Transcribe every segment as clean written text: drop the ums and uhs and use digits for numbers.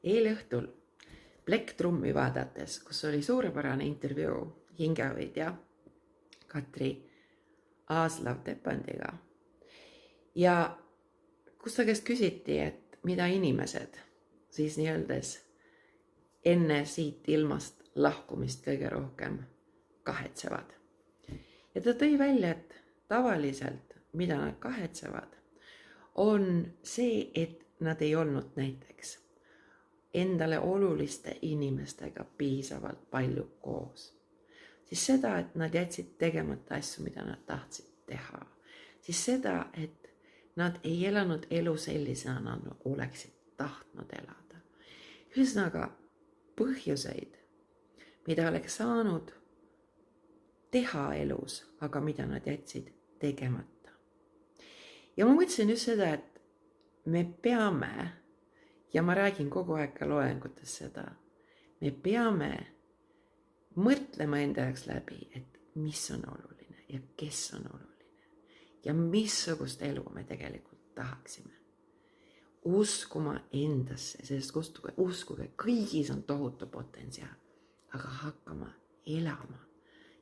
Eile õhtul Plektrummi vaadates, kus oli suurepärane intervjuu hingehoidja Katri Aaslav-Tepandiga ja kus ta käest küsiti, et mida inimesed siis nii-öeldes enne siit ilmast lahkumist kõige rohkem kahetsevad. Ja ta tõi välja, et tavaliselt, mida nad kahetsevad, on see, et nad ei olnud näiteks endale oluliste inimestega piisavalt palju koos. Siis seda, et nad jätsid tegemata asju, mida nad tahtsid teha. Siis seda, et nad ei elanud elu sellisena, nad oleksid tahtnud elada. Ühesõnaga põhjuseid, mida oleks saanud teha elus, aga mida nad jätsid tegemata. Ja ma mõtlesin just seda, et me peame, ja ma räägin kogu aeg ka loengutes seda, me peame mõtlema enda jaoks läbi, et mis on oluline ja kes on oluline ja missugust elu me tegelikult tahaksime. Uskuma endasse, sest uskuge, kõigis on tohutu potentsiaal, aga hakkama elama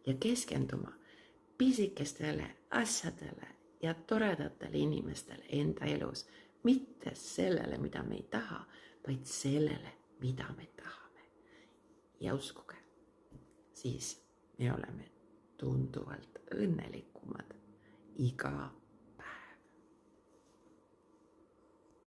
ja keskenduma pisikestele asjadele ja toredatele inimestele enda elus, mitte sellele, mida me ei taha, vaid sellele, mida me tahame. Ja uskuge, siis me oleme tunduvalt õnnelikumad iga